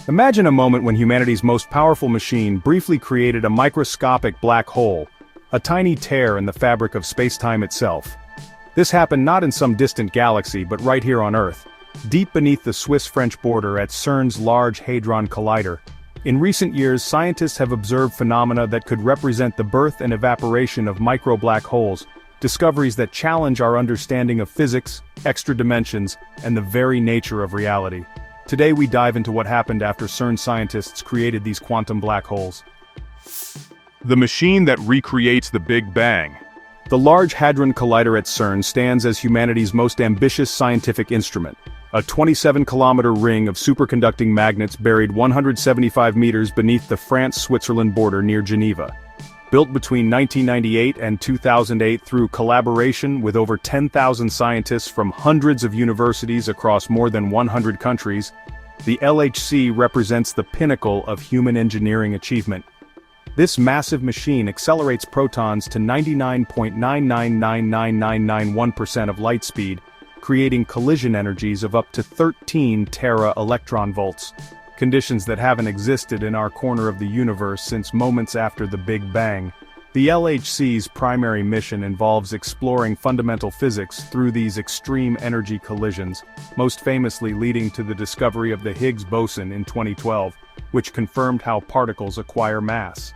Imagine a moment when humanity's most powerful machine briefly created a microscopic black hole, a tiny tear in the fabric of space-time itself. This happened not in some distant galaxy but right here on Earth, deep beneath the Swiss-French border at CERN's Large Hadron Collider. In recent years, scientists have observed phenomena that could represent the birth and evaporation of micro-black holes, discoveries that challenge our understanding of physics, extra dimensions, and the very nature of reality. Today we dive into what happened after CERN scientists created these quantum black holes. The machine that recreates the Big Bang. The Large Hadron Collider at CERN stands as humanity's most ambitious scientific instrument, a 27-kilometer ring of superconducting magnets buried 175 meters beneath the France-Switzerland border near Geneva. Built between 1998 and 2008 through collaboration with over 10,000 scientists from hundreds of universities across more than 100 countries, the LHC represents the pinnacle of human engineering achievement. This massive machine accelerates protons to 99.9999991% of light speed, creating collision energies of up to 13 tera-electron-volts. Conditions that haven't existed in our corner of the universe since moments after the Big Bang. The LHC's primary mission involves exploring fundamental physics through these extreme energy collisions, most famously leading to the discovery of the Higgs boson in 2012, which confirmed how particles acquire mass.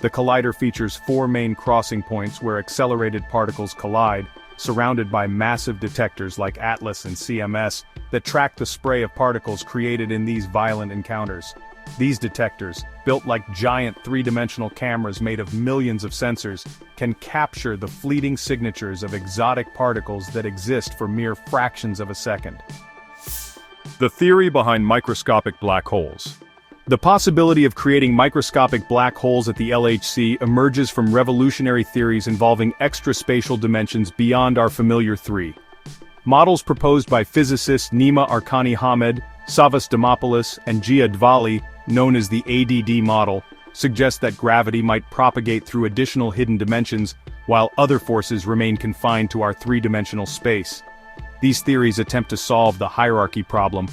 The collider features 4 main crossing points where accelerated particles collide, surrounded by massive detectors like ATLAS and CMS that track the spray of particles created in these violent encounters. These detectors, built like giant three-dimensional cameras made of millions of sensors, can capture the fleeting signatures of exotic particles that exist for mere fractions of a second. The theory behind microscopic black holes. The possibility of creating microscopic black holes at the LHC emerges from revolutionary theories involving extraspatial dimensions beyond our familiar three. Models proposed by physicists Nima Arkani-Hamed, Savas Dimopoulos, and Gia Dvali, known as the ADD model, suggest that gravity might propagate through additional hidden dimensions, while other forces remain confined to our three-dimensional space. These theories attempt to solve the hierarchy problem,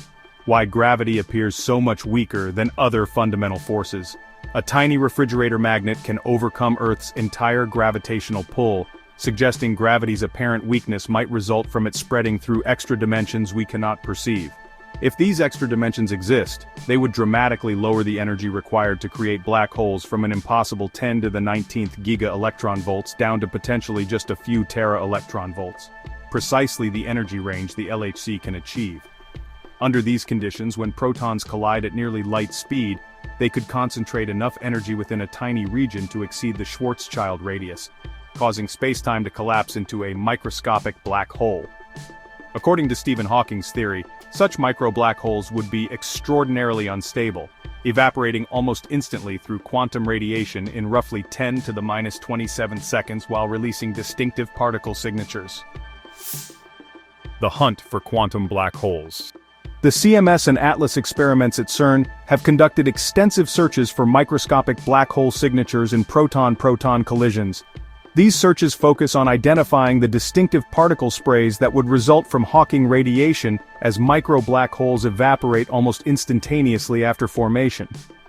why gravity appears so much weaker than other fundamental forces. A tiny refrigerator magnet can overcome Earth's entire gravitational pull, suggesting gravity's apparent weakness might result from it spreading through extra dimensions we cannot perceive. If these extra dimensions exist, they would dramatically lower the energy required to create black holes from an impossible 10 to the 19th giga-electron-volts down to potentially just a few tera-electron-volts. Precisely the energy range the LHC can achieve. Under these conditions, when protons collide at nearly light speed, they could concentrate enough energy within a tiny region to exceed the Schwarzschild radius, causing space-time to collapse into a microscopic black hole. According to Stephen Hawking's theory, such micro-black holes would be extraordinarily unstable, evaporating almost instantly through quantum radiation in roughly 10 to the minus 27 seconds while releasing distinctive particle signatures. The hunt for quantum black holes. The CMS and ATLAS experiments at CERN have conducted extensive searches for microscopic black hole signatures in proton-proton collisions. These searches focus on identifying the distinctive particle sprays that would result from Hawking radiation as micro-black holes evaporate almost instantaneously after formation.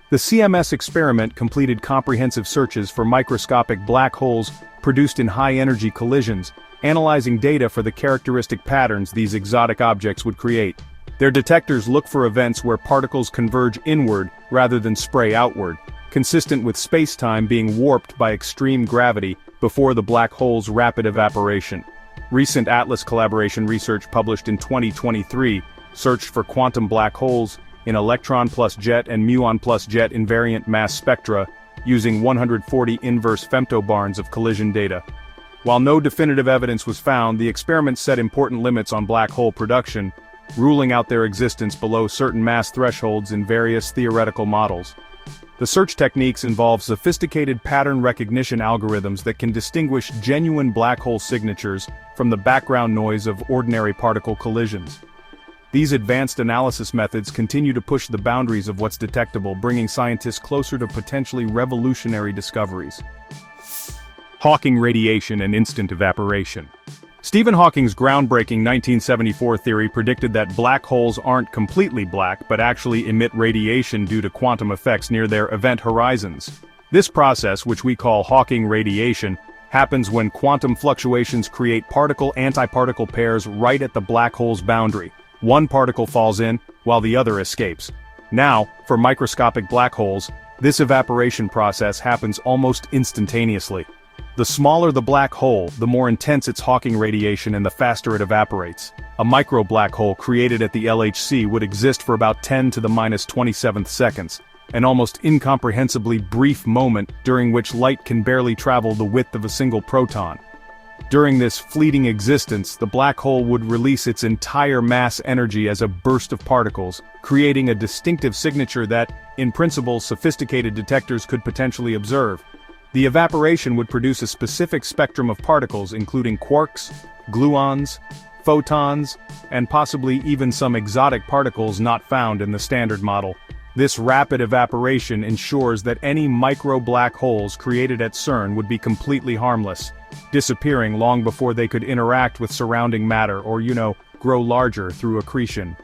The CMS experiment completed comprehensive searches for microscopic black holes produced in high-energy collisions, analyzing data for the characteristic patterns these exotic objects would create. Their detectors look for events where particles converge inward rather than spray outward, consistent with space-time being warped by extreme gravity before the black hole's rapid evaporation. Recent ATLAS collaboration research published in 2023 searched for quantum black holes in electron plus jet and muon plus jet invariant mass spectra using 140 inverse femtobarns of collision data. While no definitive evidence was found, the experiment set important limits on black hole production, ruling out their existence below certain mass thresholds in various theoretical models. The search techniques involve sophisticated pattern recognition algorithms that can distinguish genuine black hole signatures from the background noise of ordinary particle collisions. These advanced analysis methods continue to push the boundaries of what's detectable, bringing scientists closer to potentially revolutionary discoveries. Hawking radiation and instant evaporation. Stephen Hawking's groundbreaking 1974 theory predicted that black holes aren't completely black but actually emit radiation due to quantum effects near their event horizons. This process, which we call Hawking radiation, happens when quantum fluctuations create particle-antiparticle pairs right at the black hole's boundary. One particle falls in, while the other escapes. Now, for microscopic black holes, this evaporation process happens almost instantaneously. The smaller the black hole, the more intense its Hawking radiation and the faster it evaporates. A micro-black hole created at the LHC would exist for about 10 to the minus 27th seconds, an almost incomprehensibly brief moment during which light can barely travel the width of a single proton. During this fleeting existence, the black hole would release its entire mass energy as a burst of particles, creating a distinctive signature that, in principle, sophisticated detectors could potentially observe. The evaporation would produce a specific spectrum of particles including quarks, gluons, photons, and possibly even some exotic particles not found in the standard model. This rapid evaporation ensures that any micro-black holes created at CERN would be completely harmless, disappearing long before they could interact with surrounding matter or, grow larger through accretion.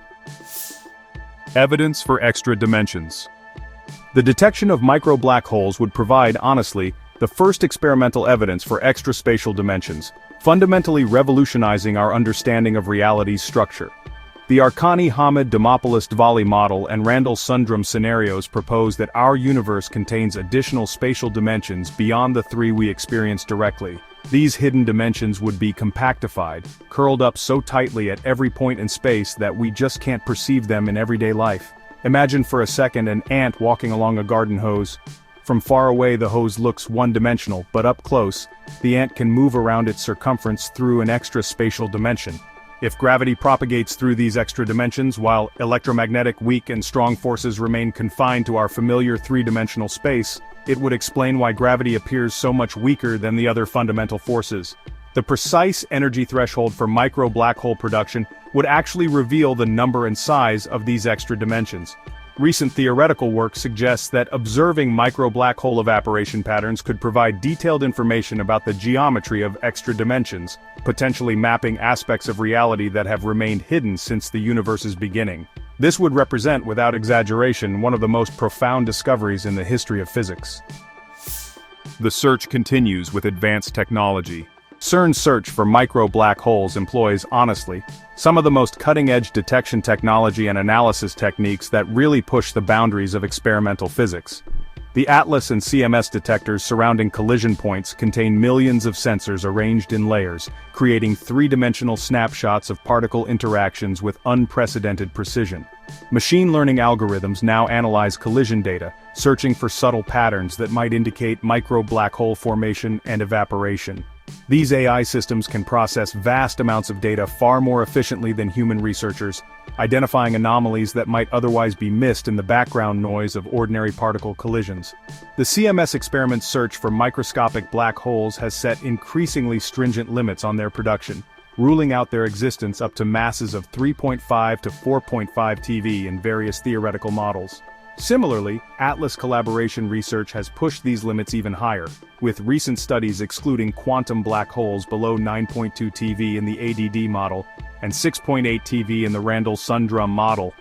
Evidence for extra dimensions. The detection of micro-black holes would provide, honestly, the first experimental evidence for extraspatial dimensions, fundamentally revolutionizing our understanding of reality's structure. The Arkani-Hamed-Dimopoulos-Dvali model and Randall-Sundrum scenarios propose that our universe contains additional spatial dimensions beyond the three we experience directly. These hidden dimensions would be compactified, curled up so tightly at every point in space that we just can't perceive them in everyday life. Imagine for a second an ant walking along a garden hose. From far away the hose looks one-dimensional, but up close, the ant can move around its circumference through an extra spatial dimension. If gravity propagates through these extra dimensions while electromagnetic weak and strong forces remain confined to our familiar three-dimensional space, it would explain why gravity appears so much weaker than the other fundamental forces. The precise energy threshold for micro-black hole production would actually reveal the number and size of these extra dimensions. Recent theoretical work suggests that observing micro-black hole evaporation patterns could provide detailed information about the geometry of extra dimensions, potentially mapping aspects of reality that have remained hidden since the universe's beginning. This would represent, without exaggeration, one of the most profound discoveries in the history of physics. The search continues with advanced technology. CERN's search for micro-black holes employs, honestly, some of the most cutting-edge detection technology and analysis techniques that really push the boundaries of experimental physics. The ATLAS and CMS detectors surrounding collision points contain millions of sensors arranged in layers, creating three-dimensional snapshots of particle interactions with unprecedented precision. Machine learning algorithms now analyze collision data, searching for subtle patterns that might indicate micro-black hole formation and evaporation. These AI systems can process vast amounts of data far more efficiently than human researchers, identifying anomalies that might otherwise be missed in the background noise of ordinary particle collisions. The CMS experiment's search for microscopic black holes has set increasingly stringent limits on their production, ruling out their existence up to masses of 3.5 to 4.5 TeV in various theoretical models. Similarly, ATLAS collaboration research has pushed these limits even higher, with recent studies excluding quantum black holes below 9.2 TeV in the ADD model and 6.8 TeV in the Randall-Sundrum model.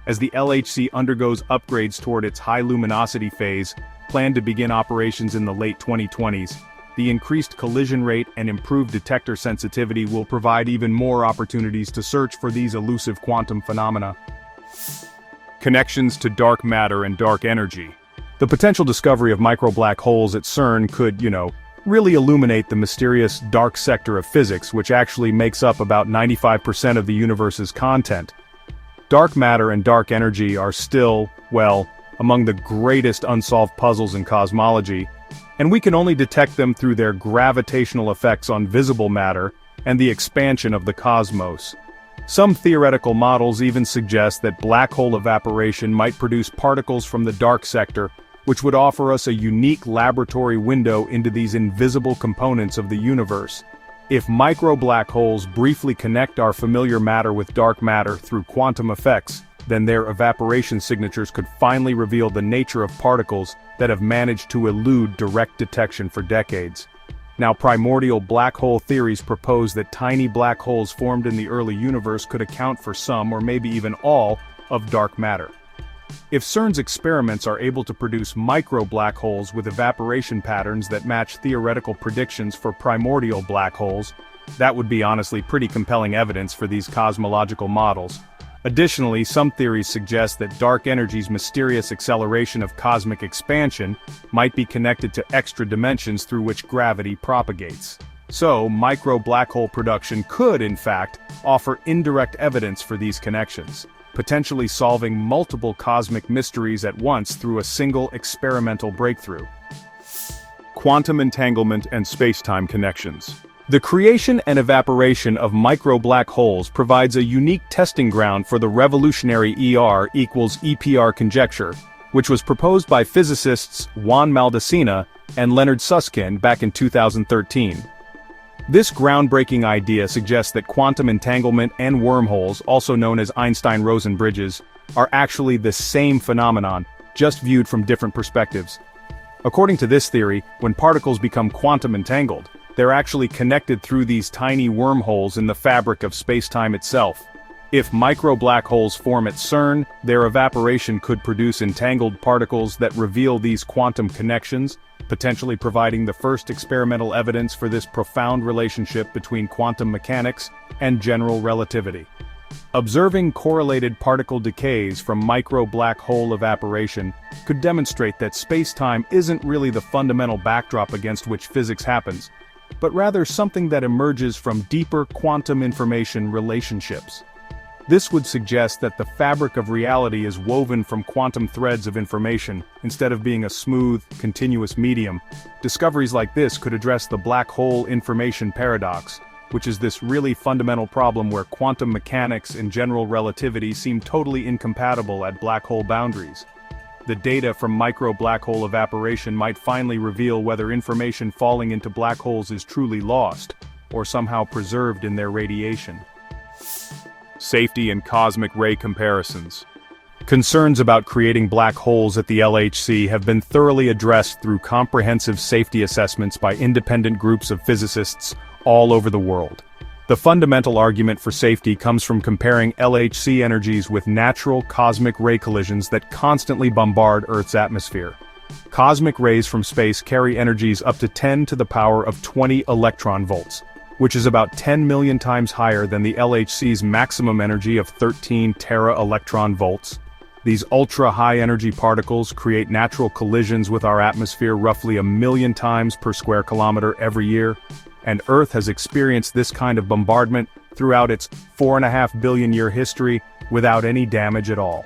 As the LHC undergoes upgrades toward its high luminosity phase, planned to begin operations in the late 2020s, the increased collision rate and improved detector sensitivity will provide even more opportunities to search for these elusive quantum phenomena. Connections to dark matter and dark energy. The potential discovery of micro-black holes at CERN could, really illuminate the mysterious dark sector of physics which actually makes up about 95% of the universe's content. Dark matter and dark energy are still, among the greatest unsolved puzzles in cosmology, and we can only detect them through their gravitational effects on visible matter and the expansion of the cosmos. Some theoretical models even suggest that black hole evaporation might produce particles from the dark sector, which would offer us a unique laboratory window into these invisible components of the universe. If micro-black holes briefly connect our familiar matter with dark matter through quantum effects, then their evaporation signatures could finally reveal the nature of particles that have managed to elude direct detection for decades. Now, primordial black hole theories propose that tiny black holes formed in the early universe could account for some or maybe even all of dark matter. If CERN's experiments are able to produce micro black holes with evaporation patterns that match theoretical predictions for primordial black holes, that would be honestly pretty compelling evidence for these cosmological models. Additionally, some theories suggest that dark energy's mysterious acceleration of cosmic expansion might be connected to extra dimensions through which gravity propagates. So, micro black hole production could, in fact, offer indirect evidence for these connections, potentially solving multiple cosmic mysteries at once through a single experimental breakthrough. Quantum entanglement and space-time connections. The creation and evaporation of micro black holes provides a unique testing ground for the revolutionary ER equals EPR conjecture, which was proposed by physicists Juan Maldacena and Leonard Susskind back in 2013. This groundbreaking idea suggests that quantum entanglement and wormholes, also known as Einstein-Rosen bridges, are actually the same phenomenon, just viewed from different perspectives. According to this theory, when particles become quantum entangled, they're actually connected through these tiny wormholes in the fabric of space-time itself. If micro black holes form at CERN, their evaporation could produce entangled particles that reveal these quantum connections, potentially providing the first experimental evidence for this profound relationship between quantum mechanics and general relativity. Observing correlated particle decays from micro black hole evaporation could demonstrate that space-time isn't really the fundamental backdrop against which physics happens, but rather something that emerges from deeper quantum information relationships. This would suggest that the fabric of reality is woven from quantum threads of information, instead of being a smooth, continuous medium. Discoveries like this could address the black hole information paradox, which is this really fundamental problem where quantum mechanics and general relativity seem totally incompatible at black hole boundaries. The data from micro black hole evaporation might finally reveal whether information falling into black holes is truly lost, or somehow preserved in their radiation. Safety and cosmic ray comparisons. Concerns about creating black holes at the LHC have been thoroughly addressed through comprehensive safety assessments by independent groups of physicists all over the world. The fundamental argument for safety comes from comparing LHC energies with natural cosmic ray collisions that constantly bombard Earth's atmosphere. Cosmic rays from space carry energies up to 10 to the power of 20 electron volts, which is about 10 million times higher than the LHC's maximum energy of 13 tera-electron volts. These ultra-high energy particles create natural collisions with our atmosphere roughly 1 million times per square kilometer every year, and Earth has experienced this kind of bombardment throughout its 4.5 billion year history without any damage at all.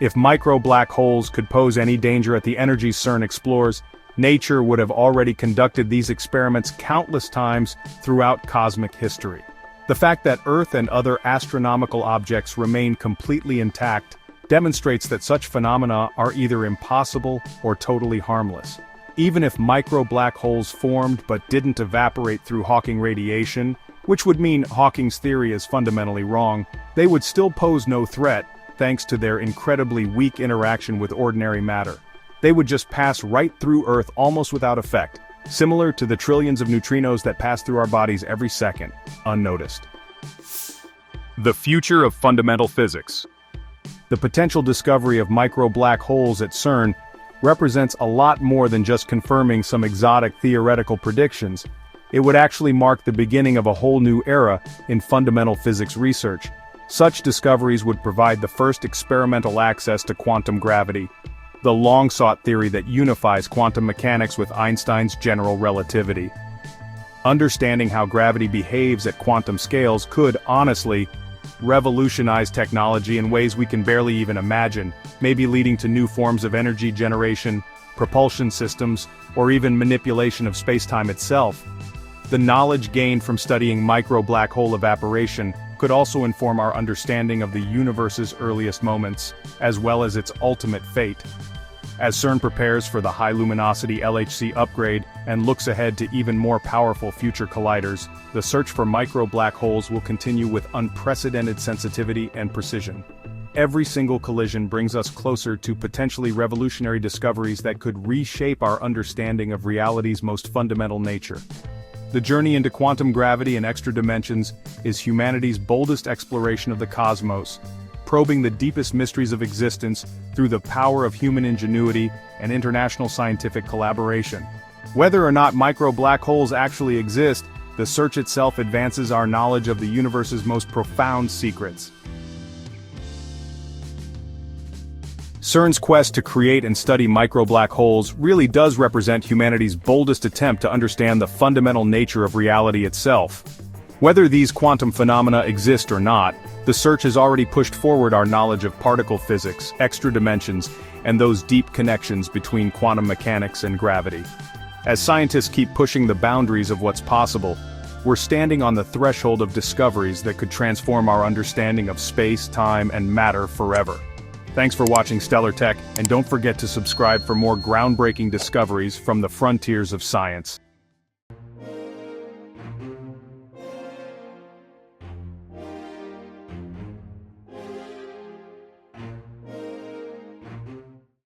If micro black holes could pose any danger at the energies CERN explores, nature would have already conducted these experiments countless times throughout cosmic history. The fact that Earth and other astronomical objects remain completely intact demonstrates that such phenomena are either impossible or totally harmless. Even if micro black holes formed but didn't evaporate through Hawking radiation, which would mean Hawking's theory is fundamentally wrong, they would still pose no threat, thanks to their incredibly weak interaction with ordinary matter. They would just pass right through Earth almost without effect, similar to the trillions of neutrinos that pass through our bodies every second, unnoticed. The future of fundamental physics. The potential discovery of micro black holes at CERN represents a lot more than just confirming some exotic theoretical predictions. It would actually mark the beginning of a whole new era in fundamental physics research. Such discoveries would provide the first experimental access to quantum gravity, the long-sought theory that unifies quantum mechanics with Einstein's general relativity. Understanding how gravity behaves at quantum scales could, honestly, revolutionize technology in ways we can barely even imagine, maybe leading to new forms of energy generation, propulsion systems, or even manipulation of space-time itself. The knowledge gained from studying micro black hole evaporation could also inform our understanding of the universe's earliest moments, as well as its ultimate fate. As CERN prepares for the high-luminosity LHC upgrade and looks ahead to even more powerful future colliders, the search for micro black holes will continue with unprecedented sensitivity and precision. Every single collision brings us closer to potentially revolutionary discoveries that could reshape our understanding of reality's most fundamental nature. The journey into quantum gravity and extra dimensions is humanity's boldest exploration of the cosmos, probing the deepest mysteries of existence through the power of human ingenuity and international scientific collaboration. Whether or not micro-black holes actually exist, the search itself advances our knowledge of the universe's most profound secrets. CERN's quest to create and study micro-black holes really does represent humanity's boldest attempt to understand the fundamental nature of reality itself. Whether these quantum phenomena exist or not, the search has already pushed forward our knowledge of particle physics, extra dimensions, and those deep connections between quantum mechanics and gravity. As scientists keep pushing the boundaries of what's possible, we're standing on the threshold of discoveries that could transform our understanding of space, time, and matter forever. Thanks for watching Stellar Tech, and don't forget to subscribe for more groundbreaking discoveries from the frontiers of science.